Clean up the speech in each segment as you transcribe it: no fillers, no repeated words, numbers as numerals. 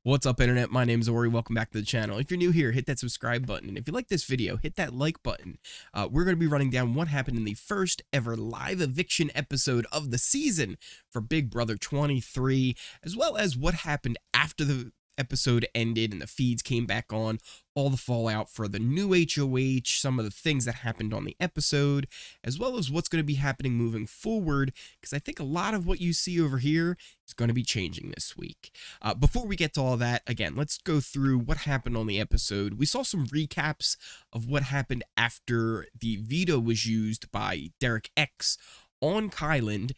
What's up, internet? My name is Ori. Welcome back to the channel. If you're new here, hit that subscribe button. And if you like this video, hit that like button. We're going to be running down what happened in the first ever live eviction episode of the season for Big Brother 23, as well as what happened after the episode ended and the feeds came back on, all the fallout for the new HOH, some of the things that happened on the episode, as well as what's going to be happening moving forward, because I think a lot of what you see over here is going to be changing this week. Before we get to all that, again, let's go through what happened on the episode. We saw some recaps of what happened after the veto was used by Derek X on Kyland,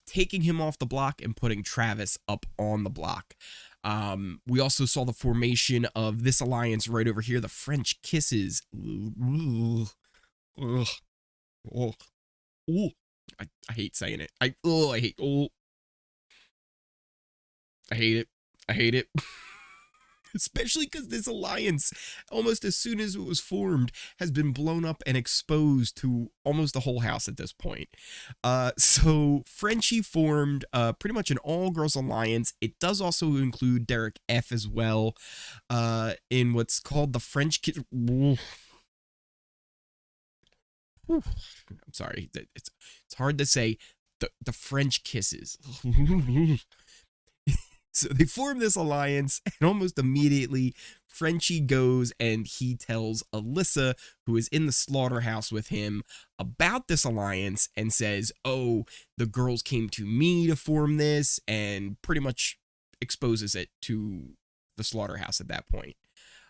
taking him off the block and putting Travis up on the block. We also saw the formation of this alliance right over here, the French kisses. I hate saying it. I hate it. I hate it. Especially because this alliance, almost as soon as it was formed, has been blown up and exposed to almost the whole house at this point. So Frenchie formed pretty much an all-girls alliance. It does also include Derek F as well, in what's called the French Kid. I'm sorry, it's hard to say. The French kisses. So they form this alliance, and almost immediately, Frenchie goes and he tells Alyssa, who is in the slaughterhouse with him, about this alliance and says, oh, the girls came to me to form this, and pretty much exposes it to the slaughterhouse at that point.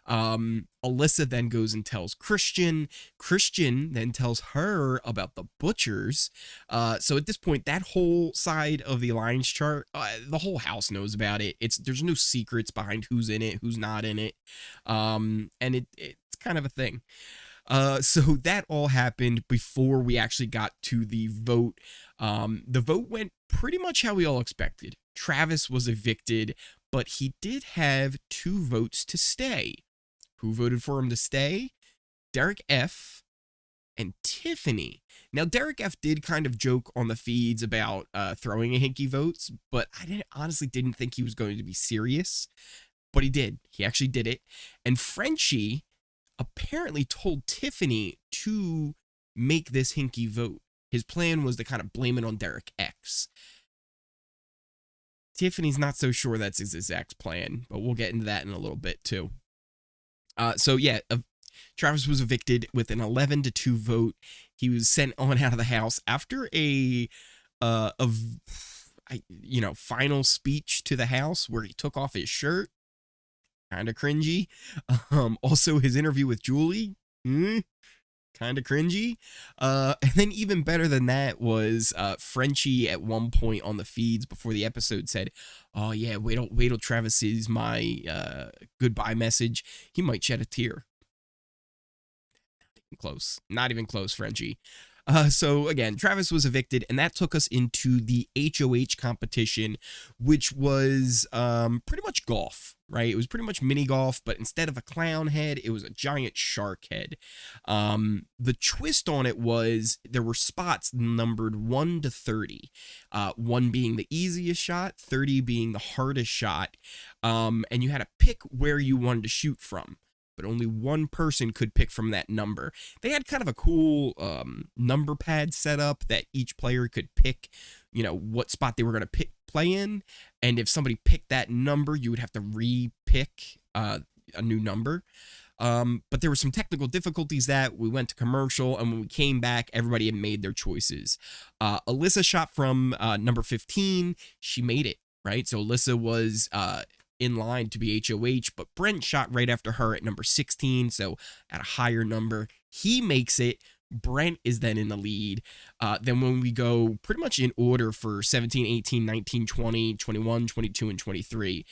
Alyssa then goes and tells Christian then tells her about the butchers. So at this point, that whole side of the alliance chart, the whole house knows about it. There's no secrets behind who's in it, who's not in it. And it's kind of a thing. So that all happened before we actually got to the vote. The vote went pretty much how we all expected. Travis was evicted, but he did have 2 votes to stay. Who voted for him to stay? Derek F and Tiffany. Now, Derek F did kind of joke on the feeds about throwing a hinky votes, but I honestly didn't think he was going to be serious. But he did. He actually did it. And Frenchie apparently told Tiffany to make this hinky vote. His plan was to kind of blame it on Derek X. Tiffany's not so sure that's his exact plan, but we'll get into that in a little bit too. So yeah, Travis was evicted with an 11-2 vote. He was sent on out of the house after a final speech to the house where he took off his shirt. Kind of cringy. Also his interview with Julie. Kind of cringy. And then even better than that was Frenchie at one point on the feeds before the episode said, oh yeah, wait till Travis sees my goodbye message. He might shed a tear. Not even close, Frenchie. So again, Travis was evicted, and that took us into the HOH competition, which was pretty much golf, right? It was pretty much mini golf, but instead of a clown head, it was a giant shark head. The twist on it was there were spots numbered 1 to 30, 1 being the easiest shot, 30 being the hardest shot, and you had to pick where you wanted to shoot from. But only one person could pick from that number. They had kind of a cool number pad set up that each player could pick, what spot they were going to play in. And if somebody picked that number, you would have to re-pick a new number. But there were some technical difficulties that we went to commercial, and when we came back, everybody had made their choices. Alyssa shot from number 15. She made it, right? So Alyssa was in line to be HOH, but Brent shot right after her at number 16, so at a higher number. He makes it. Brent is then in the lead. Then when we go pretty much in order for 17, 18, 19, 20, 21, 22, and 23,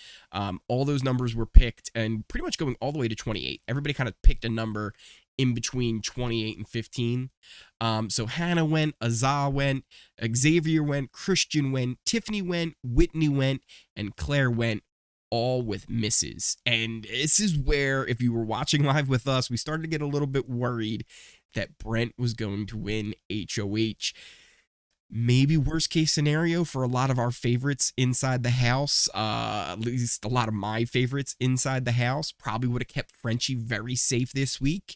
all those numbers were picked, and pretty much going all the way to 28. Everybody kind of picked a number in between 28 and 15. So Hannah went, Azah went, Xavier went, Christian went, Tiffany went, Whitney went, and Claire went, all with misses. And this is where, if you were watching live with us, we started to get a little bit worried that Brent was going to win HOH. Maybe worst case scenario for a lot of our favorites inside the house, at least a lot of my favorites inside the house, probably would have kept Frenchie very safe this week.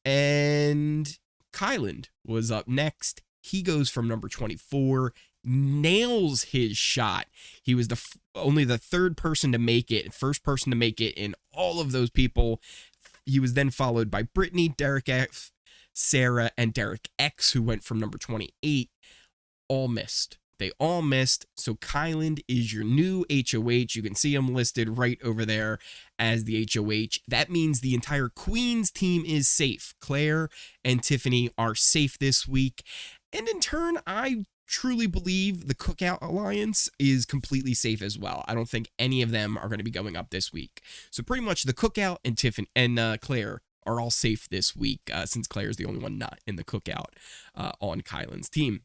And Kyland was up next. He goes from number 24, nails his shot. He was only the third person to make it, first person to make it in all of those people. He was then followed by Britini, Derek F, Sarah, and Derek X, who went from number 28. All missed. They all missed. So Kyland is your new HOH. You can see him listed right over there as the HOH. That means the entire Queens team is safe. Claire and Tiffany are safe this week. And in turn, I truly believe the Cookout Alliance is completely safe as well. I don't think any of them are going to be going up this week. So pretty much the Cookout and Tiffany and Claire are all safe this week, since Claire is the only one not in the Cookout on Kyland's team.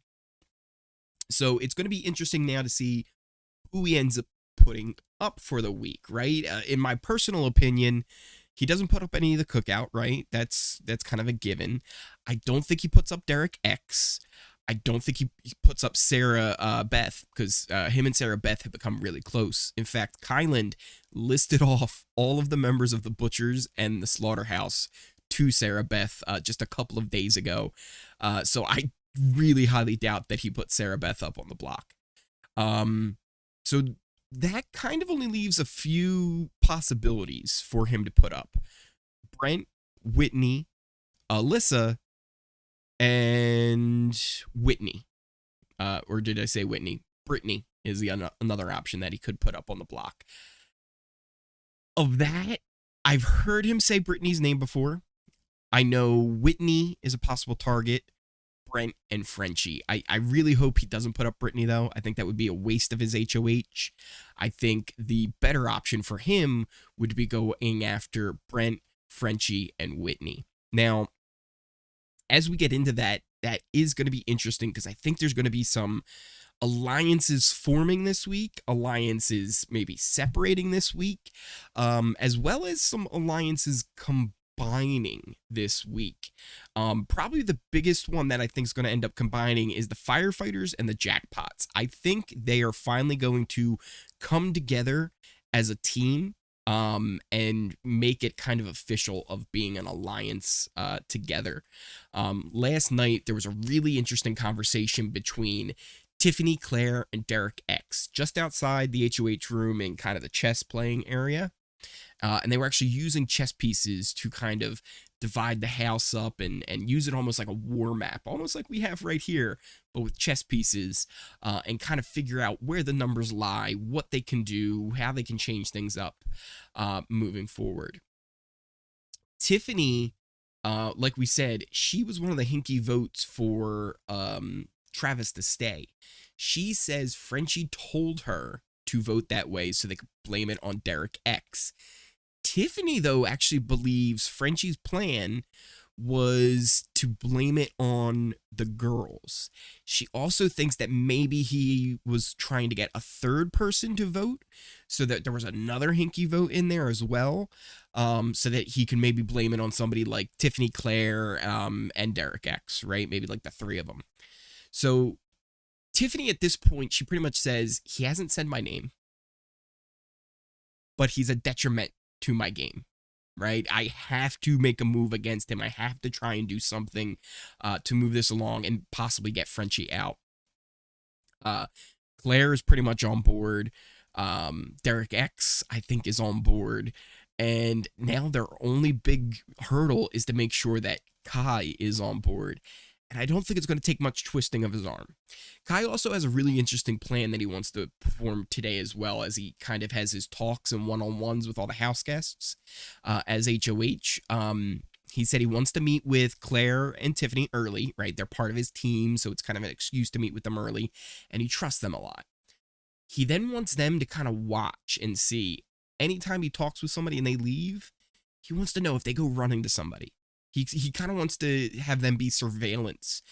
So it's going to be interesting now to see who he ends up putting up for the week, right? In my personal opinion, he doesn't put up any of the Cookout, right? That's kind of a given. I don't think he puts up Derek X. I don't think he puts up Sarah Beth, because him and Sarah Beth have become really close. In fact, Kyland listed off all of the members of the Butchers and the Slaughterhouse to Sarah Beth just a couple of days ago. So I really highly doubt that he put Sarah Beth up on the block. So that kind of only leaves a few possibilities for him to put up. Brent, Whitney, Alyssa, and Whitney. Or did I say Whitney? Britini is the another option that he could put up on the block. Of that, I've heard him say Britini's name before. I know Whitney is a possible target. Brent and Frenchie. I really hope he doesn't put up Britini, though. I think that would be a waste of his HOH. I think the better option for him would be going after Brent, Frenchie, and Whitney. Now, as we get into that, that is going to be interesting because I think there's going to be some alliances forming this week, alliances maybe separating this week, as well as some alliances combining this week. Probably the biggest one that I think is going to end up combining is the firefighters and the jackpots. I think they are finally going to come together as a team and make it kind of official of being an alliance together. Last night, there was a really interesting conversation between Tiffany, Claire, and Derek X just outside the HOH room in kind of the chess playing area. And they were actually using chess pieces to kind of divide the house up and use it almost like a war map, almost like we have right here, but with chess pieces, and kind of figure out where the numbers lie, what they can do, how they can change things up moving forward. Tiffany, like we said, she was one of the hinky votes for Travis to stay. She says Frenchie told her to vote that way so they could blame it on Derek X. Tiffany, though, actually believes Frenchie's plan was to blame it on the girls. She also thinks that maybe he was trying to get a third person to vote so that there was another hinky vote in there as well, so that he can maybe blame it on somebody like Tiffany, Claire, and Derek X, right? Maybe like the three of them. So Tiffany, at this point, she pretty much says, he hasn't said my name, but he's a detriment to my game, right? I have to make a move against him. I have to try and do something to move this along and possibly get Frenchie out. Claire is pretty much on board. Derek X, I think, is on board. And now their only big hurdle is to make sure that Kai is on board. And I don't think it's going to take much twisting of his arm. Kai also has a really interesting plan that he wants to perform today as well, as he kind of has his talks and one-on-ones with all the house guests as HOH. He said he wants to meet with Claire and Tiffany early, right? They're part of his team, so it's kind of an excuse to meet with them early, and he trusts them a lot. He then wants them to kind of watch and see. Anytime he talks with somebody and they leave, he wants to know if they go running to somebody. He kind of wants to have them be surveillance,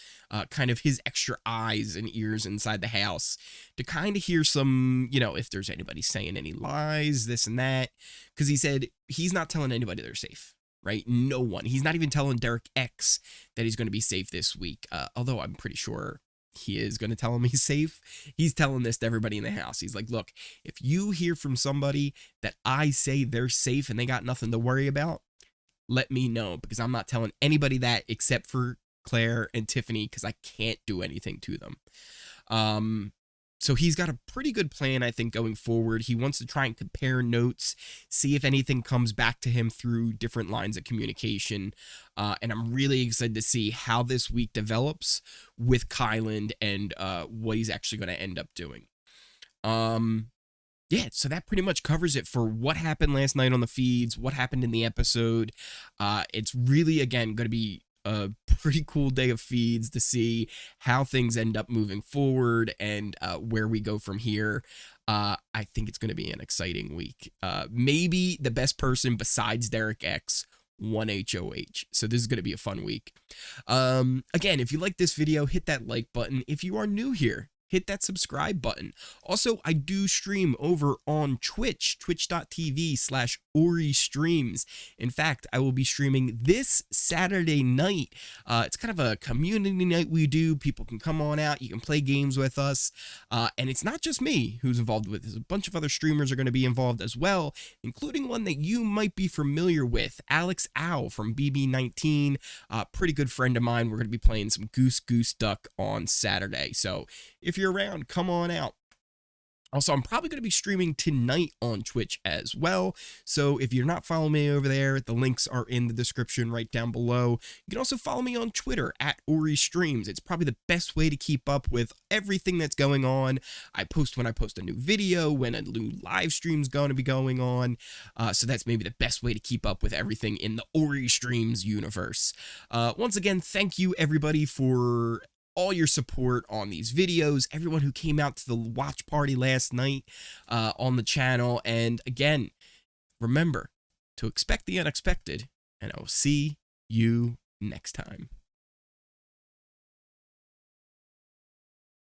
kind of his extra eyes and ears inside the house to kind of hear some, if there's anybody saying any lies, this and that. Because he said he's not telling anybody they're safe, right? No one. He's not even telling Derek X that he's going to be safe this week, although I'm pretty sure he is going to tell him he's safe. He's telling this to everybody in the house. He's like, look, if you hear from somebody that I say they're safe and they got nothing to worry about, let me know, because I'm not telling anybody that except for Claire and Tiffany, because I can't do anything to them. So he's got a pretty good plan, I think, going forward. He wants to try and compare notes, see if anything comes back to him through different lines of communication. And I'm really excited to see how this week develops with Kyland and what he's actually going to end up doing. Yeah, so that pretty much covers it for what happened last night on the feeds, what happened in the episode. It's really, again, going to be a pretty cool day of feeds to see how things end up moving forward and where we go from here. I think it's going to be an exciting week. Maybe the best person besides Derek X won HOH. So this is going to be a fun week. Again, if you like this video, hit that like button. If you are new here, hit that subscribe button. Also, I do stream over on Twitch, twitch.tv/Ori Streams. In fact, I will be streaming this Saturday night. It's kind of a community night we do. People can come on out. You can play games with us. And it's not just me who's involved with this. A bunch of other streamers are going to be involved as well, including one that you might be familiar with, Alex Ow from BB23. Pretty good friend of mine. We're going to be playing some Goose Duck on Saturday. So if you're around, come on out. Also, I'm probably going to be streaming tonight on Twitch as well. So if you're not following me over there, the links are in the description right down below. You can also follow me on Twitter @Ori Streams. It's probably the best way to keep up with everything that's going on. I post when I post a new video, when a new live stream's going to be going on. So that's maybe the best way to keep up with everything in the Ori Streams universe. Once again, thank you everybody for all your support on these videos, everyone who came out to the watch party last night on the channel. And again, remember to expect the unexpected, and I will see you next time.